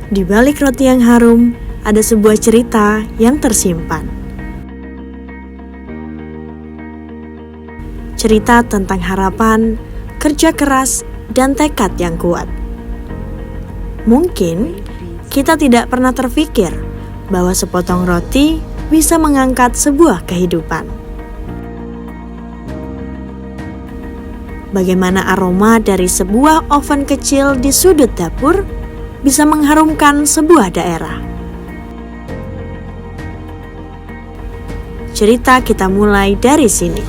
Di balik roti yang harum, ada sebuah cerita yang tersimpan. Cerita tentang harapan, kerja keras, dan tekad yang kuat. Mungkin kita tidak pernah terpikir bahwa sepotong roti bisa mengangkat sebuah kehidupan. Bagaimana aroma dari sebuah oven kecil di sudut dapur bisa mengharumkan sebuah daerah. Cerita kita mulai dari sini.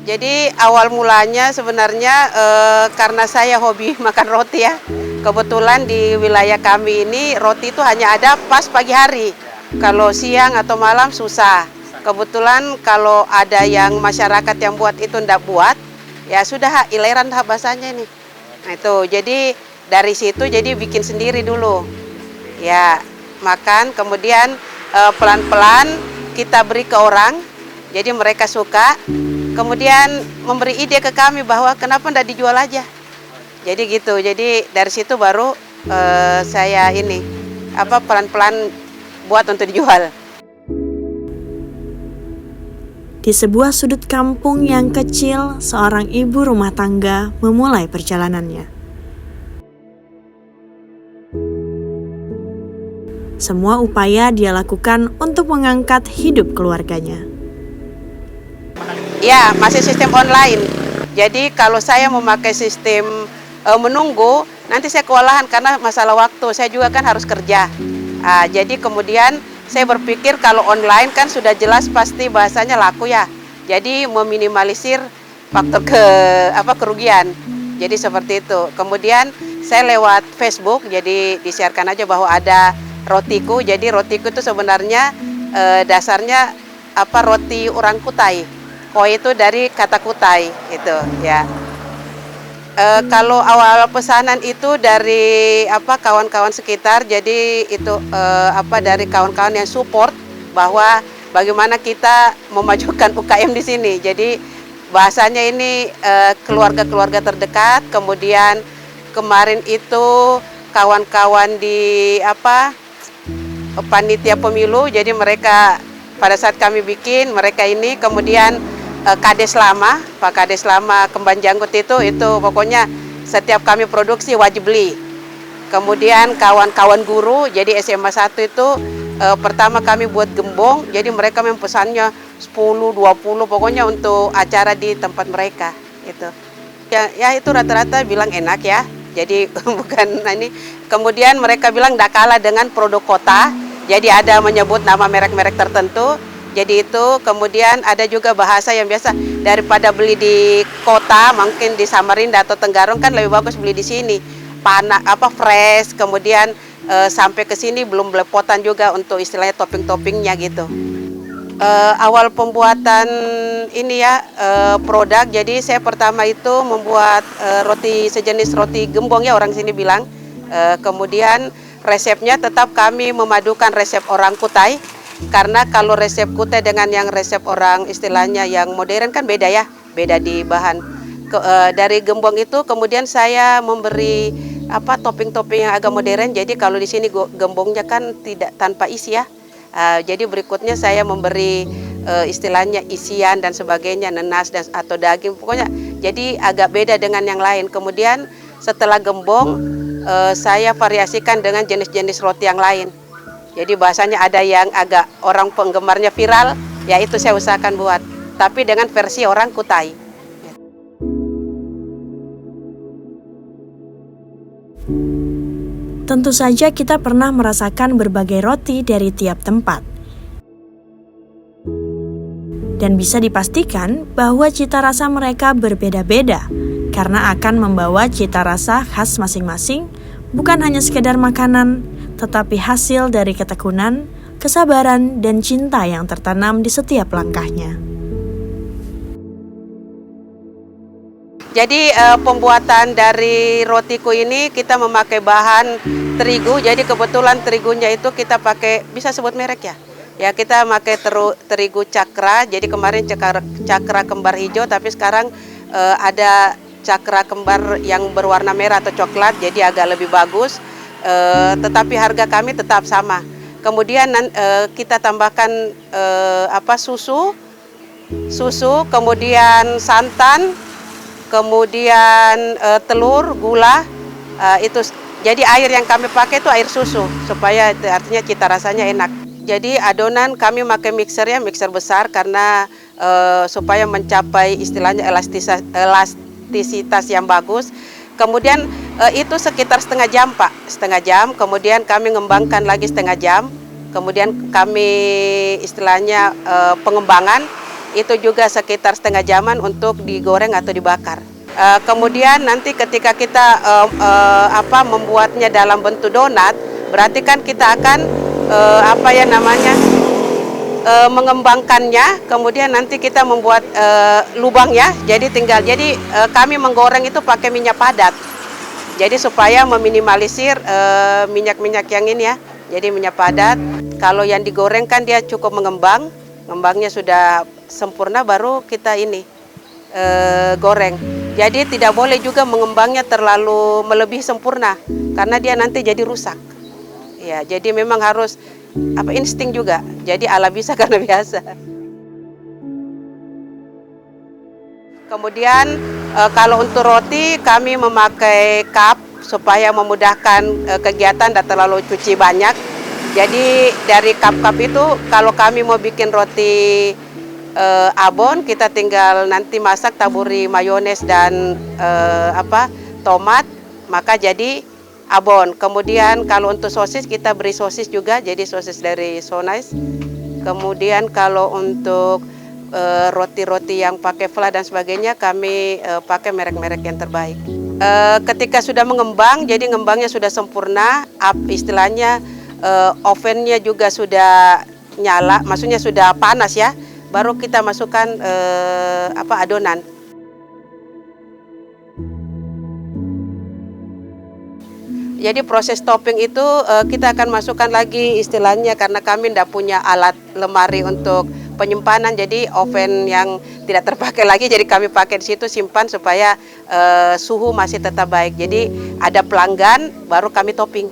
Jadi awal mulanya sebenarnya karena saya hobi makan roti ya. Kebetulan di wilayah kami ini roti itu hanya ada pas pagi hari. Kalau siang atau malam susah. Kebetulan kalau ada yang masyarakat yang buat itu ndak buat, ya sudah ileran dah bahasanya ini. Nah itu, jadi dari situ jadi bikin sendiri dulu. Ya makan, kemudian pelan-pelan kita beri ke orang, jadi mereka suka. Kemudian memberi ide ke kami bahwa kenapa ndak dijual aja. Jadi gitu, jadi dari situ baru saya ini pelan-pelan buat untuk dijual. Di sebuah sudut kampung yang kecil, seorang ibu rumah tangga memulai perjalanannya. Semua upaya dia lakukan untuk mengangkat hidup keluarganya. Ya, masih sistem online. Jadi kalau saya memakai sistem menunggu, nanti saya kewalahan karena masalah waktu. Saya juga kan harus kerja. Jadi kemudian saya berpikir kalau online kan sudah jelas pasti bahasanya laku ya. Jadi meminimalisir faktor kerugian. Jadi seperti itu. Kemudian saya lewat Facebook, jadi disiarkan aja bahwa ada rotiku. Jadi rotiku itu sebenarnya dasarnya roti orang Kutai. Koi itu dari kata Kutai itu ya. Kalau awal pesanan itu dari kawan-kawan sekitar, jadi itu dari kawan-kawan yang support bahwa bagaimana kita memajukan UKM di sini. Jadi bahasanya ini keluarga-keluarga terdekat. Kemudian kemarin itu kawan-kawan di panitia pemilu, jadi mereka pada saat kami bikin mereka ini kemudian Kades lama, Pak Kades lama Kemban Janggut itu pokoknya setiap kami produksi wajib beli. Kemudian kawan-kawan guru, jadi SMA 1 itu pertama kami buat gembong, jadi mereka memesannya 10, 20 pokoknya untuk acara di tempat mereka itu. Ya itu rata-rata bilang enak ya. Jadi bukan ini. Kemudian mereka bilang tidak kalah dengan produk kota. Jadi ada menyebut nama merek-merek tertentu. Jadi itu kemudian ada juga bahasa yang biasa daripada beli di kota, mungkin di Samarinda atau Tenggarong kan lebih bagus beli di sini. Fresh, kemudian sampai ke sini belum belepotan juga untuk istilahnya topping-toppingnya gitu. Awal pembuatan ini ya produk, jadi saya pertama itu membuat roti sejenis roti gembong ya orang sini bilang. Kemudian resepnya tetap kami memadukan resep orang Kutai. Karena kalau resep Kutai dengan yang resep orang istilahnya yang modern kan beda ya, beda di bahan. Dari gembong itu kemudian saya memberi topping-topping yang agak modern. Jadi kalau di sini gembongnya kan tidak tanpa isi ya. Jadi berikutnya saya memberi istilahnya isian dan sebagainya, nenas atau daging pokoknya. Jadi agak beda dengan yang lain. Kemudian setelah gembong saya variasikan dengan jenis-jenis roti yang lain. Jadi bahasanya ada yang agak orang penggemarnya viral, ya itu saya usahakan buat. Tapi dengan versi orang Kutai. Tentu saja kita pernah merasakan berbagai roti dari tiap tempat. Dan bisa dipastikan bahwa cita rasa mereka berbeda-beda, karena akan membawa cita rasa khas masing-masing, bukan hanya sekedar makanan, tetapi hasil dari ketekunan, kesabaran, dan cinta yang tertanam di setiap langkahnya. Jadi pembuatan dari rotiku ini kita memakai bahan terigu. Jadi kebetulan terigunya itu kita pakai, bisa sebut merek ya, Ya, kita pakai terigu cakra. Jadi kemarin cakra kembar hijau, tapi sekarang ada cakra kembar yang berwarna merah atau coklat, jadi agak lebih bagus. Tetapi harga kami tetap sama. Kemudian kita tambahkan susu, kemudian santan, kemudian telur, gula. Itu jadi air yang kami pakai itu air susu supaya artinya cita rasanya enak. Jadi adonan kami pakai mixer besar karena supaya mencapai istilahnya elastisitas yang bagus. Kemudian itu sekitar setengah jam Pak, setengah jam. Kemudian kami ngembangkan lagi setengah jam. Kemudian kami istilahnya pengembangan itu juga sekitar setengah jaman untuk digoreng atau dibakar. Kemudian nanti ketika kita membuatnya dalam bentuk donat, berarti kan kita akan mengembangkannya, kemudian nanti kita membuat lubangnya. Jadi kami menggoreng itu pakai minyak padat. Jadi supaya meminimalisir minyak-minyak yang ini ya. Jadi minyak padat. Kalau yang digoreng kan dia cukup ngembangnya sudah sempurna baru kita ini goreng. Jadi tidak boleh juga mengembangnya terlalu melebihi sempurna karena dia nanti jadi rusak. Ya, jadi memang harus insting juga. Jadi ala bisa karena biasa. Kemudian kalau untuk roti kami memakai cup supaya memudahkan kegiatan, tidak terlalu cuci banyak. Jadi dari cup-cup itu kalau kami mau bikin roti abon, kita tinggal nanti masak, taburi mayones dan tomat, maka jadi abon. Kemudian kalau untuk sosis kita beri sosis juga, jadi sosis dari So Nice. Kemudian kalau untuk roti-roti yang pakai fla dan sebagainya kami pakai merek-merek yang terbaik. Ketika sudah mengembang, jadi ngembangnya sudah sempurna, istilahnya ovennya juga sudah nyala, maksudnya sudah panas ya, baru kita masukkan adonan. Jadi proses topping itu kita akan masukkan lagi istilahnya karena kami tidak punya alat lemari untuk penyimpanan, jadi oven yang tidak terpakai lagi, jadi kami pakai di situ simpan supaya suhu masih tetap baik. Jadi ada pelanggan baru kami topping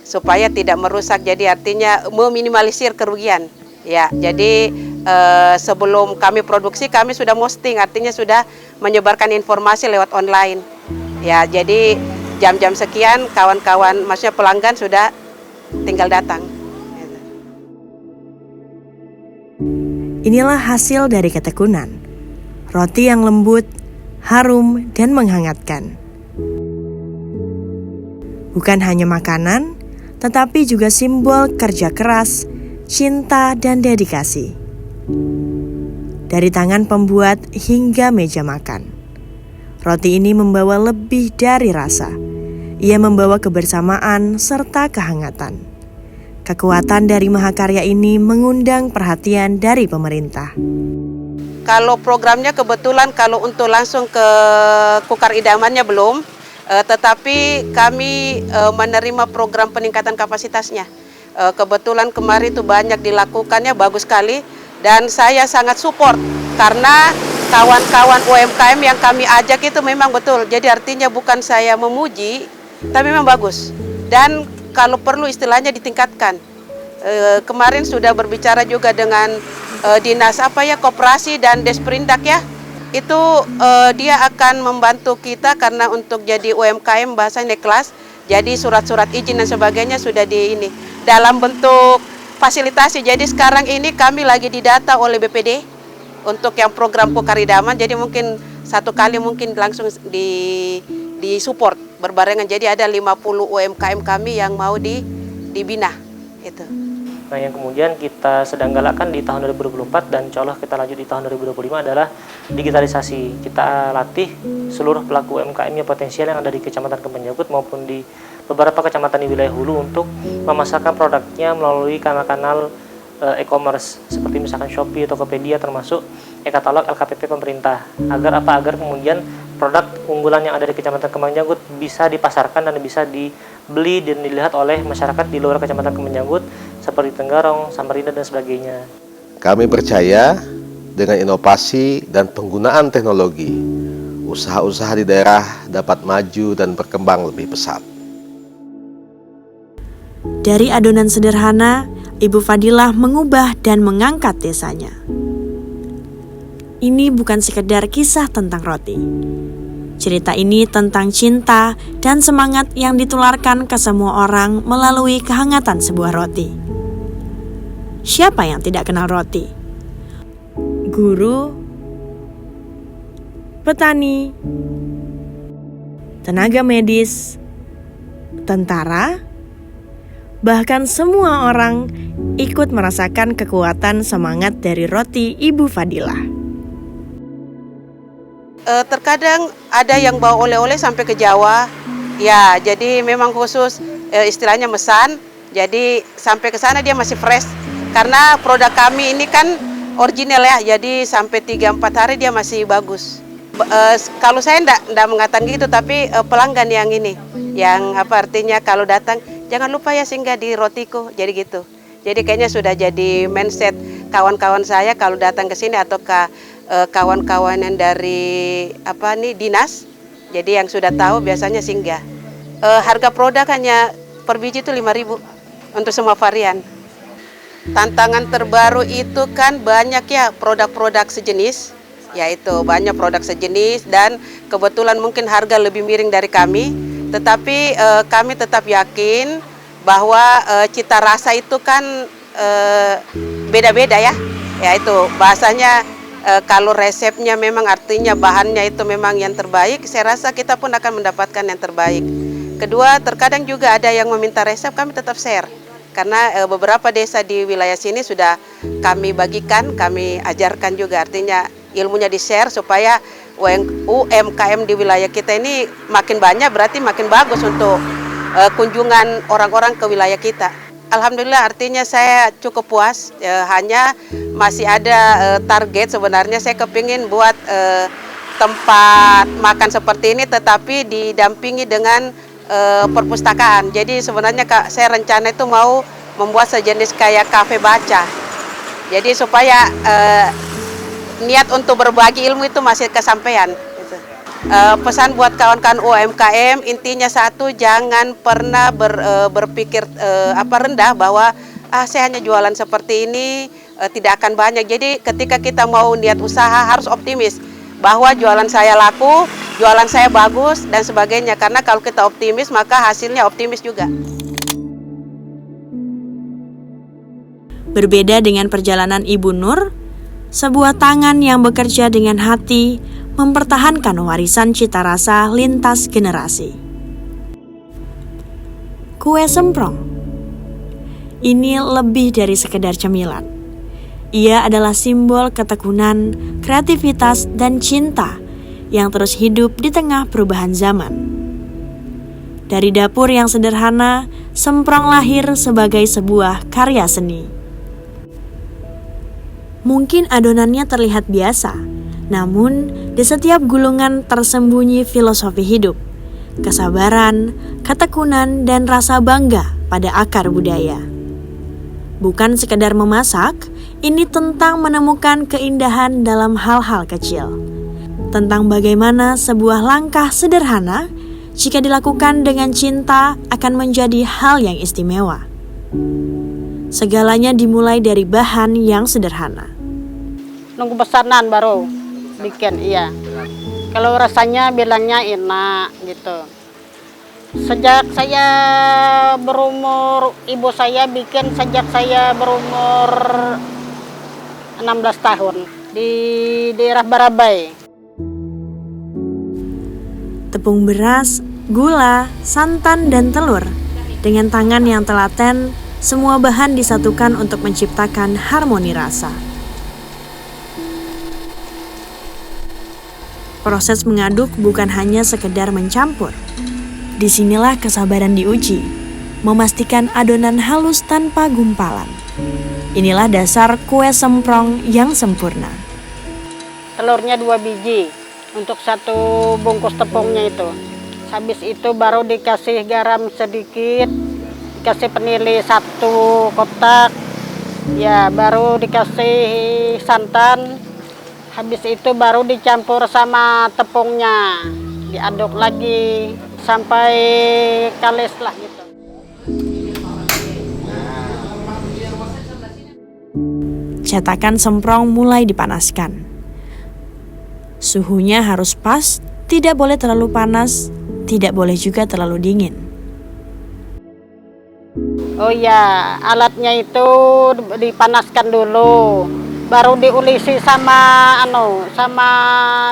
supaya tidak merusak. Jadi artinya meminimalisir kerugian. Ya, jadi sebelum kami produksi kami sudah posting, artinya sudah menyebarkan informasi lewat online. Ya, jadi jam-jam sekian kawan-kawan, maksudnya pelanggan sudah tinggal datang. Inilah hasil dari ketekunan. Roti yang lembut, harum, dan menghangatkan. Bukan hanya makanan, tetapi juga simbol kerja keras, cinta, dan dedikasi. Dari tangan pembuat hingga meja makan, roti ini membawa lebih dari rasa. Ia membawa kebersamaan serta kehangatan. Kekuatan dari mahakarya ini mengundang perhatian dari pemerintah. Kalau programnya kebetulan kalau untuk langsung ke Kukar Idamannya belum, tetapi kami menerima program peningkatan kapasitasnya. Kebetulan kemarin itu banyak dilakukannya, bagus sekali, dan saya sangat support karena kawan-kawan UMKM yang kami ajak itu memang betul. Jadi artinya bukan saya memuji, tapi memang bagus. Dan kalau perlu istilahnya ditingkatkan. Kemarin sudah berbicara juga dengan dinas koperasi dan Desperindak ya. Itu dia akan membantu kita karena untuk jadi UMKM bahasanya kelas. Jadi surat-surat izin dan sebagainya sudah dalam bentuk fasilitasi. Jadi sekarang ini kami lagi didata oleh BPD untuk yang program Kukar Idaman. Jadi mungkin satu kali mungkin langsung di support berbarengan. Jadi ada 50 UMKM kami yang mau dibina itu. Nah, yang kemudian kita sedang galakkan di tahun 2024 dan insya Allah kita lanjut di tahun 2025 adalah digitalisasi. Kita latih seluruh pelaku UMKM yang potensial yang ada di Kecamatan Kembanjangkut maupun di beberapa kecamatan di wilayah hulu untuk memasarkan produknya melalui kanal-kanal e-commerce seperti misalkan Shopee, Tokopedia, termasuk e-katalog LKPP pemerintah. Agar kemudian produk unggulan yang ada di Kecamatan Kembangjanggut bisa dipasarkan dan bisa dibeli dan dilihat oleh masyarakat di luar Kecamatan Kembangjanggut seperti Tenggarong, Samarinda, dan sebagainya. Kami percaya dengan inovasi dan penggunaan teknologi, usaha-usaha di daerah dapat maju dan berkembang lebih pesat. Dari adonan sederhana, Ibu Fadilah mengubah dan mengangkat desanya. Ini bukan sekedar kisah tentang roti. Cerita ini tentang cinta dan semangat yang ditularkan ke semua orang melalui kehangatan sebuah roti. Siapa yang tidak kenal roti? Guru, petani, tenaga medis, tentara, bahkan semua orang ikut merasakan kekuatan semangat dari roti Ibu Fadilah. Terkadang ada yang bawa oleh-oleh sampai ke Jawa. Ya, jadi memang khusus istilahnya mesan. Jadi sampai ke sana dia masih fresh. Karena produk kami ini kan original ya. Jadi sampai 3-4 hari dia masih bagus. Kalau saya enggak mengatakan gitu, tapi pelanggan yang ini, yang apa artinya kalau datang jangan lupa ya singgah di rotiku. Jadi gitu. Jadi kayaknya sudah jadi mindset kawan-kawan saya kalau datang ke sini atau ke kawan-kawan yang dari dinas, jadi yang sudah tahu biasanya singgah. Harga produk hanya per biji itu 5.000 untuk semua varian. Tantangan terbaru itu kan banyak ya produk-produk sejenis, yaitu banyak produk sejenis dan kebetulan mungkin harga lebih miring dari kami, tetapi kami tetap yakin bahwa cita rasa itu kan beda-beda ya, yaitu bahasanya. Kalau resepnya memang artinya bahannya itu memang yang terbaik, saya rasa kita pun akan mendapatkan yang terbaik. Kedua, terkadang juga ada yang meminta resep, kami tetap share. Karena beberapa desa di wilayah sini sudah kami bagikan, kami ajarkan juga. Artinya ilmunya di-share supaya UMKM di wilayah kita ini makin banyak, berarti makin bagus untuk kunjungan orang-orang ke wilayah kita. Alhamdulillah, artinya saya cukup puas, hanya masih ada target sebenarnya saya kepingin buat tempat makan seperti ini tetapi didampingi dengan perpustakaan. Jadi sebenarnya saya rencana itu mau membuat sejenis kayak kafe baca. Jadi supaya niat untuk berbagi ilmu itu masih kesampaian. Pesan buat kawan-kawan UMKM, intinya satu, jangan pernah berpikir rendah bahwa saya hanya jualan seperti ini, tidak akan banyak. Jadi ketika kita mau niat usaha harus optimis bahwa jualan saya laku, jualan saya bagus dan sebagainya. Karena kalau kita optimis maka hasilnya optimis juga. Berbeda dengan perjalanan Ibu Nur, sebuah tangan yang bekerja dengan hati mempertahankan warisan cita rasa lintas generasi. Kue semprong ini lebih dari sekedar cemilan. Ia adalah simbol ketekunan, kreativitas, dan cinta yang terus hidup di tengah perubahan zaman. Dari dapur yang sederhana, semprong lahir sebagai sebuah karya seni. Mungkin adonannya terlihat biasa, namun di setiap gulungan tersembunyi filosofi hidup, kesabaran, ketekunan, dan rasa bangga pada akar budaya. Bukan sekedar memasak, ini tentang menemukan keindahan dalam hal-hal kecil. Tentang bagaimana sebuah langkah sederhana, jika dilakukan dengan cinta, akan menjadi hal yang istimewa. Segalanya dimulai dari bahan yang sederhana. Nunggu pesanan baru bikin, iya. Kalau rasanya bilangnya enak gitu. Sejak saya berumur, ibu saya bikin sejak saya berumur 16 tahun di daerah Barabai. Tepung beras, gula, santan, dan telur. Dengan tangan yang telaten, semua bahan disatukan untuk menciptakan harmoni rasa. Proses mengaduk bukan hanya sekedar mencampur. Disinilah kesabaran diuji, memastikan adonan halus tanpa gumpalan. Inilah dasar kue semprong yang sempurna. Telurnya 2 biji untuk satu bungkus tepungnya itu. Habis itu baru dikasih garam sedikit, dikasih penili 1 kotak, ya baru dikasih santan. Habis itu baru dicampur sama tepungnya, diaduk lagi sampai kalis lah gitu. Cetakan semprong mulai dipanaskan. Suhunya harus pas, tidak boleh terlalu panas, tidak boleh juga terlalu dingin. Oh ya, alatnya itu dipanaskan dulu, baru diulisi sama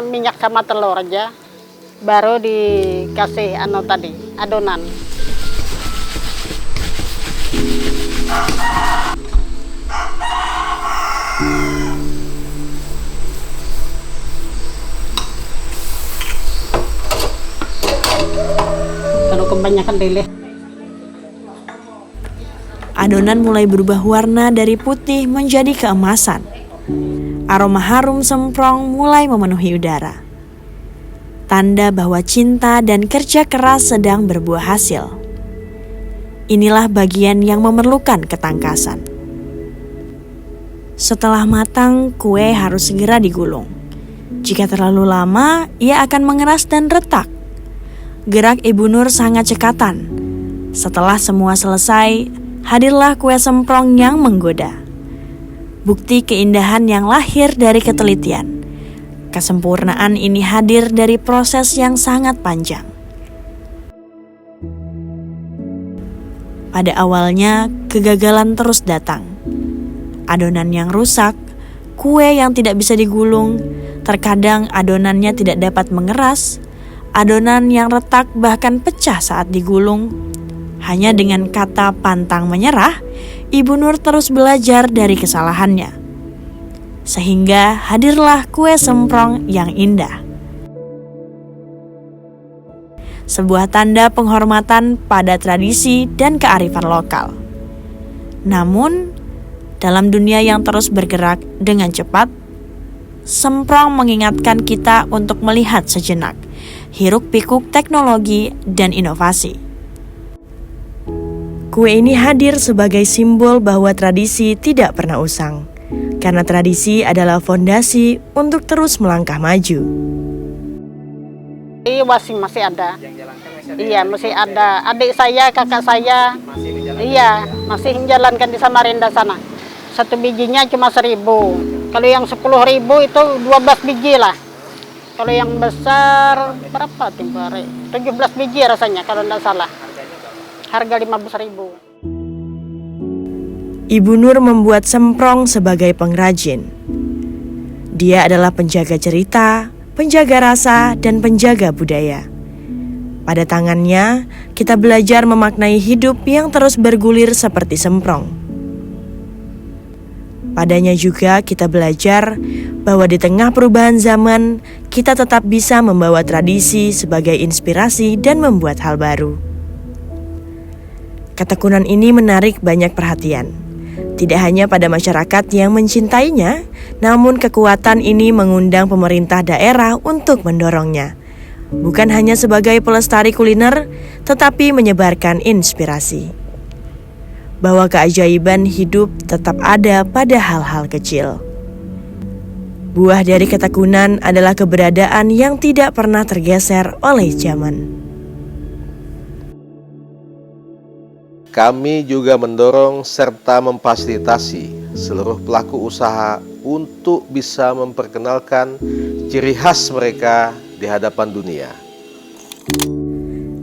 minyak sama telur aja, baru dikasih tadi adonan. Kalau kebanyakan leleh. Adonan mulai berubah warna dari putih menjadi keemasan. Aroma harum semprong mulai memenuhi udara. Tanda bahwa cinta dan kerja keras sedang berbuah hasil. Inilah bagian yang memerlukan ketangkasan. Setelah matang, kue harus segera digulung. Jika terlalu lama, ia akan mengeras dan retak. Gerak Ibu Nur sangat cekatan. Setelah semua selesai, hadirlah kue semprong yang menggoda. Bukti keindahan yang lahir dari ketelitian. Kesempurnaan ini hadir dari proses yang sangat panjang. Pada awalnya, kegagalan terus datang. Adonan yang rusak, kue yang tidak bisa digulung, terkadang adonannya tidak dapat mengeras, adonan yang retak bahkan pecah saat digulung. Hanya dengan kata pantang menyerah, Ibu Nur terus belajar dari kesalahannya. Sehingga hadirlah kue semprong yang indah. Sebuah tanda penghormatan pada tradisi dan kearifan lokal. Namun, dalam dunia yang terus bergerak dengan cepat, semprong mengingatkan kita untuk melihat sejenak hiruk-pikuk teknologi dan inovasi. Kue ini hadir sebagai simbol bahwa tradisi tidak pernah usang, karena tradisi adalah fondasi untuk terus melangkah maju. Masih ada. Iya, masih ada. Adik saya, kakak saya, masih menjalankan di Samarinda sana. 1 bijinya cuma 1.000. Kalau yang 10.000 itu 12 biji lah. Kalau yang besar berapa tempoh hari? 17 biji rasanya kalau tidak salah. Harga 15.000. Ibu Nur membuat semprong sebagai pengrajin. Dia adalah penjaga cerita, penjaga rasa, dan penjaga budaya. Pada tangannya, kita belajar memaknai hidup yang terus bergulir seperti semprong. Padanya juga kita belajar bahwa di tengah perubahan zaman, kita tetap bisa membawa tradisi sebagai inspirasi dan membuat hal baru. Ketekunan ini menarik banyak perhatian. Tidak hanya pada masyarakat yang mencintainya, namun kekuatan ini mengundang pemerintah daerah untuk mendorongnya. Bukan hanya sebagai pelestari kuliner, tetapi menyebarkan inspirasi. Bahwa keajaiban hidup tetap ada pada hal-hal kecil. Buah dari ketekunan adalah keberadaan yang tidak pernah tergeser oleh zaman. Kami juga mendorong serta memfasilitasi seluruh pelaku usaha untuk bisa memperkenalkan ciri khas mereka di hadapan dunia.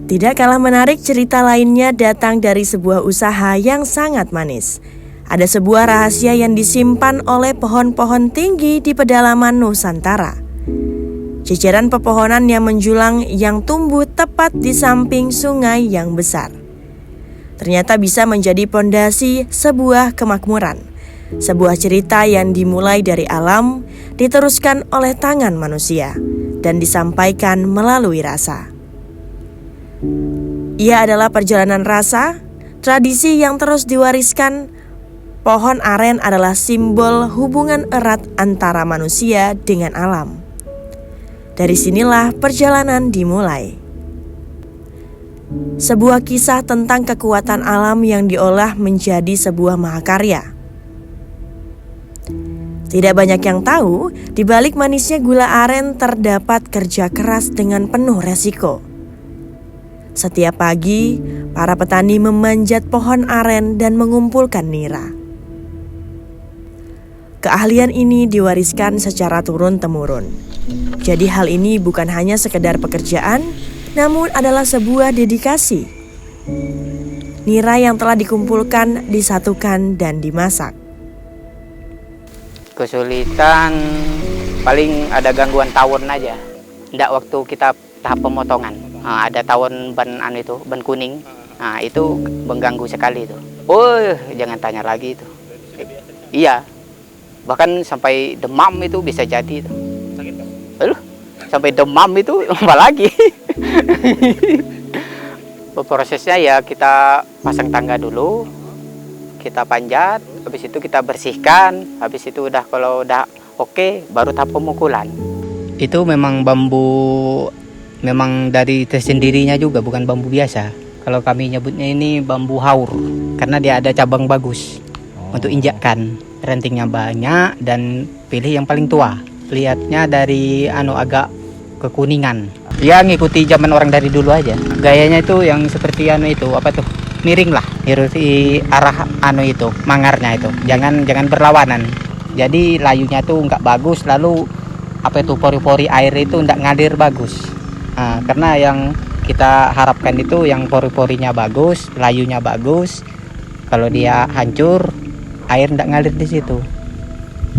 Tidak kalah menarik, cerita lainnya datang dari sebuah usaha yang sangat manis. Ada sebuah rahasia yang disimpan oleh pohon-pohon tinggi di pedalaman Nusantara. Jajaran pepohonan yang menjulang yang tumbuh tepat di samping sungai yang besar. Ternyata bisa menjadi pondasi sebuah kemakmuran. Sebuah cerita yang dimulai dari alam, diteruskan oleh tangan manusia, dan disampaikan melalui rasa. Ia adalah perjalanan rasa, tradisi yang terus diwariskan. Pohon aren adalah simbol hubungan erat antara manusia dengan alam. Dari sinilah perjalanan dimulai. Sebuah kisah tentang kekuatan alam yang diolah menjadi sebuah mahakarya. Tidak banyak yang tahu, di balik manisnya gula aren terdapat kerja keras dengan penuh resiko. Setiap pagi, para petani memanjat pohon aren dan mengumpulkan nira. Keahlian ini diwariskan secara turun-temurun. Jadi hal ini bukan hanya sekedar pekerjaan, namun adalah sebuah dedikasi. Nira yang telah dikumpulkan, disatukan, dan dimasak. Kesulitan paling ada gangguan tawon aja. Nggak waktu kita tahap pemotongan. Ada tawon ban kuning. Nah, itu mengganggu sekali itu. Oh, jangan tanya lagi itu. Iya. Bahkan sampai demam itu bisa jadi itu. Aduh, sampai demam itu apalagi. Prosesnya ya kita pasang tangga dulu. Kita panjat, habis itu kita bersihkan, habis itu kalau udah oke, baru tahap pemukulan. Itu memang bambu, memang dari tersendirinya juga, bukan bambu biasa. Kalau kami nyebutnya ini bambu haur, karena dia ada cabang bagus untuk injakkan. Rantingnya banyak dan pilih yang paling tua. Lihatnya dari agak kekuningan. Ya ngikuti zaman orang dari dulu aja. Gayanya itu yang seperti miring lah, ikuti arah itu, mangarnya itu. Jangan berlawanan. Jadi layunya tuh nggak bagus, lalu pori-pori air itu nggak ngalir bagus. Karena yang kita harapkan itu yang pori-porinya bagus, layunya bagus. Kalau dia hancur, air nggak ngalir di situ.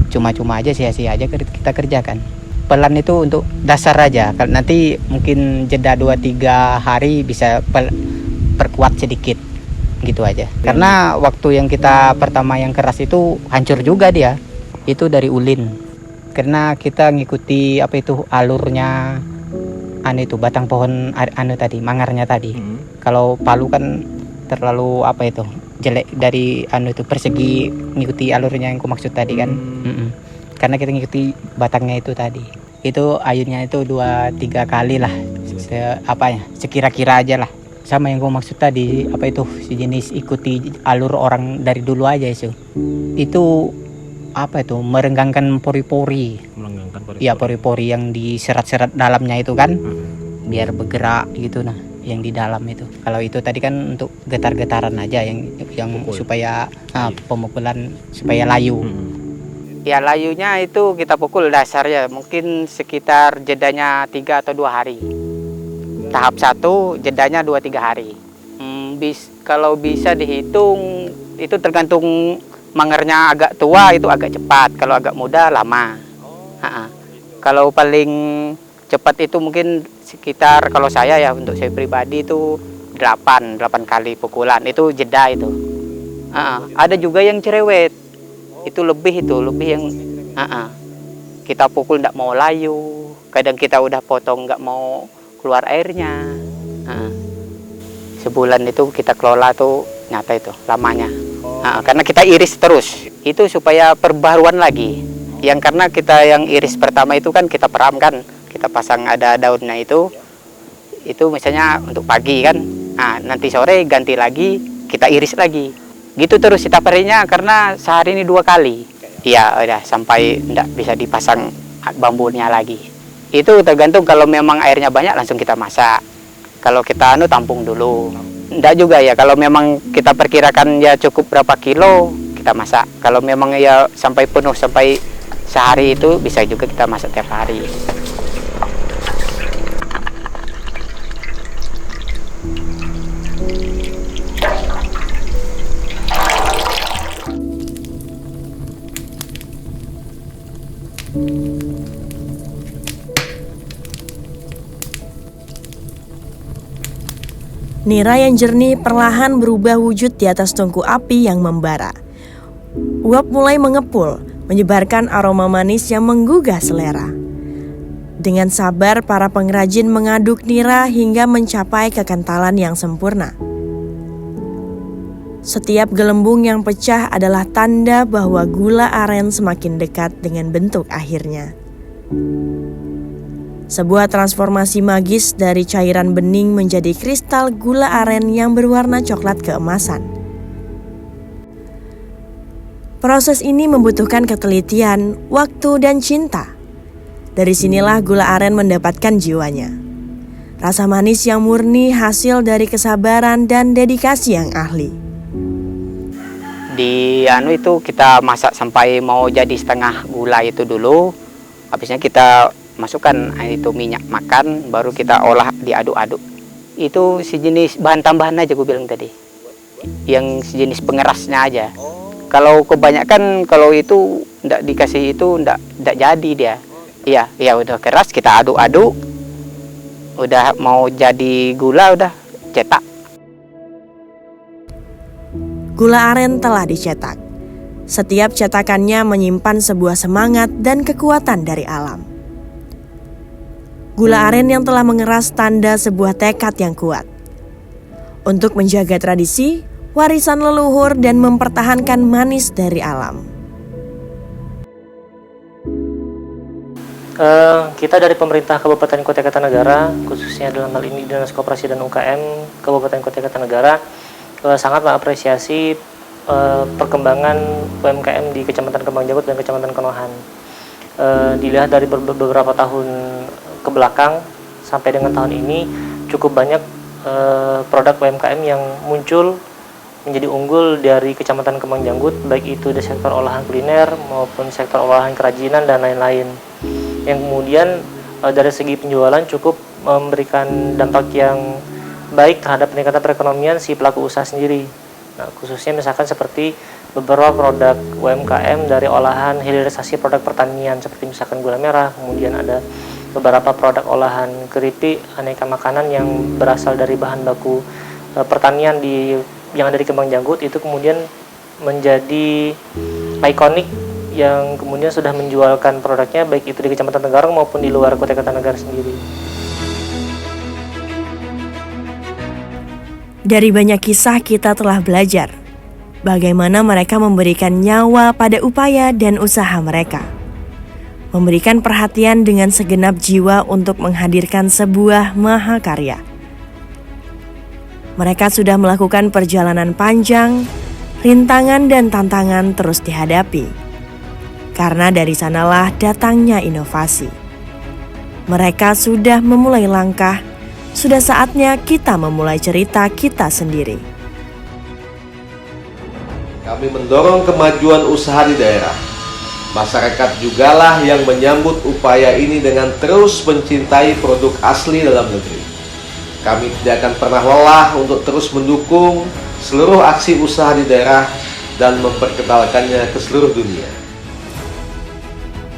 Cuma-cuma aja, sia-sia aja kita kerjakan. Pelan itu untuk dasar aja. Nanti mungkin jeda 2-3 hari bisa perkuat sedikit. Gitu aja. Karena waktu yang kita pertama yang keras itu hancur juga dia. Itu dari ulin. Karena kita ngikuti alurnya batang pohon tadi, mangarnya tadi. Kalau palu kan terlalu jelek dari persegi, ngikuti alurnya yang ku maksud tadi kan. Karena kita ngikuti batangnya itu tadi. Itu ayunnya itu 2-3 kali lah. Sekira-kira aja lah. Sama yang gue maksud tadi, sejenis ikuti alur orang dari dulu aja itu merenggangkan pori-pori. Iya, pori-pori yang diserat-serat dalamnya itu kan, biar bergerak gitu yang di dalam itu. Kalau itu tadi kan untuk getar-getaran aja yang supaya pemukulan supaya layu. Ya layunya itu kita pukul dasarnya mungkin sekitar jedanya 3 atau 2 hari. Tahap 1 jedanya 2-3 hari. Kalau bisa dihitung itu tergantung mangernya agak tua itu agak cepat, kalau agak muda lama. Kalau paling cepat itu mungkin sekitar, kalau saya ya untuk saya pribadi itu 8 kali pukulan itu jeda itu. Ada juga yang cerewet itu lebih yang kita pukul nggak mau layu, kadang kita udah potong nggak mau keluar airnya. Sebulan itu kita kelola tuh nyata itu lamanya. Karena kita iris terus itu supaya perbaruan lagi. Yang karena kita yang iris pertama itu kan kita peramkan, kita pasang ada daunnya itu misalnya untuk pagi kan. Nanti sore ganti lagi kita iris lagi. Gitu terus setiap harinya karena sehari ini 2 kali. Iya udah sampai enggak bisa dipasang bambunya lagi. Itu tergantung, kalau memang airnya banyak langsung kita masak. Kalau kita tampung dulu. Enggak juga ya, kalau memang kita perkirakan ya cukup berapa kilo kita masak. Kalau memang ya sampai penuh sampai sehari itu bisa juga kita masak tiap hari. Nira yang jernih perlahan berubah wujud di atas tungku api yang membara. Uap mulai mengepul, menyebarkan aroma manis yang menggugah selera. Dengan sabar, para pengrajin mengaduk nira hingga mencapai kekentalan yang sempurna. Setiap gelembung yang pecah adalah tanda bahwa gula aren semakin dekat dengan bentuk akhirnya. Sebuah transformasi magis dari cairan bening menjadi kristal gula aren yang berwarna coklat keemasan. Proses ini membutuhkan ketelitian, waktu, dan cinta. Dari sinilah gula aren mendapatkan jiwanya. Rasa manis yang murni hasil dari kesabaran dan dedikasi yang ahli. Di itu kita masak sampai mau jadi setengah gula itu dulu. Habisnya kita masukkan itu minyak makan, baru kita olah diaduk-aduk. Itu sejenis bahan tambahan aja gue bilang tadi. Yang sejenis pengerasnya aja. Kalau kebanyakan kalau itu ndak dikasih itu ndak jadi dia. Iya udah keras kita aduk-aduk. Udah mau jadi gula udah cetak. Gula aren telah dicetak. Setiap cetakannya menyimpan sebuah semangat dan kekuatan dari alam. Gula aren yang telah mengeras tanda sebuah tekad yang kuat untuk menjaga tradisi, warisan leluhur, dan mempertahankan manis dari alam. Kita dari pemerintah Kabupaten Kutai Kartanegara, khususnya dalam hal ini Dinas Koperasi dan UKM Kabupaten Kutai Kartanegara, sangat mengapresiasi perkembangan UMKM di Kecamatan Kembangjanggut dan Kecamatan Konohan. Dilihat dari beberapa tahun ke belakang sampai dengan tahun ini, cukup banyak produk UMKM yang muncul menjadi unggul dari Kecamatan Kembangjanggut, baik itu di sektor olahan kuliner maupun sektor olahan kerajinan dan lain-lain, yang kemudian dari segi penjualan cukup memberikan dampak yang baik terhadap peningkatan perekonomian si pelaku usaha sendiri. Nah, khususnya misalkan seperti beberapa produk UMKM dari olahan hilirisasi produk pertanian seperti misalkan gula merah, kemudian ada beberapa produk olahan keripik, aneka makanan yang berasal dari bahan baku pertanian yang ada di Kembangjanggut, itu kemudian menjadi ikonik yang kemudian sudah menjualkan produknya baik itu di Kecamatan Tenggarong maupun di luar Kutai Kartanegara sendiri. Dari banyak kisah kita telah belajar bagaimana mereka memberikan nyawa pada upaya dan usaha mereka. Memberikan perhatian dengan segenap jiwa untuk menghadirkan sebuah mahakarya. Mereka sudah melakukan perjalanan panjang, rintangan dan tantangan terus dihadapi. Karena dari sanalah datangnya inovasi. Mereka sudah memulai langkah, sudah saatnya kita memulai cerita kita sendiri. Kami mendorong kemajuan usaha di daerah. Masyarakat jugalah yang menyambut upaya ini dengan terus mencintai produk asli dalam negeri. Kami tidak akan pernah lelah untuk terus mendukung seluruh aksi usaha di daerah dan memperkenalkannya ke seluruh dunia.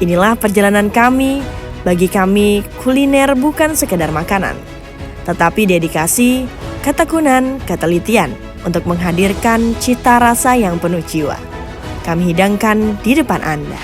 Inilah perjalanan kami. Bagi kami, kuliner bukan sekedar makanan, tetapi dedikasi, ketekunan, ketelitian untuk menghadirkan cita rasa yang penuh jiwa. Kami hidangkan di depan Anda.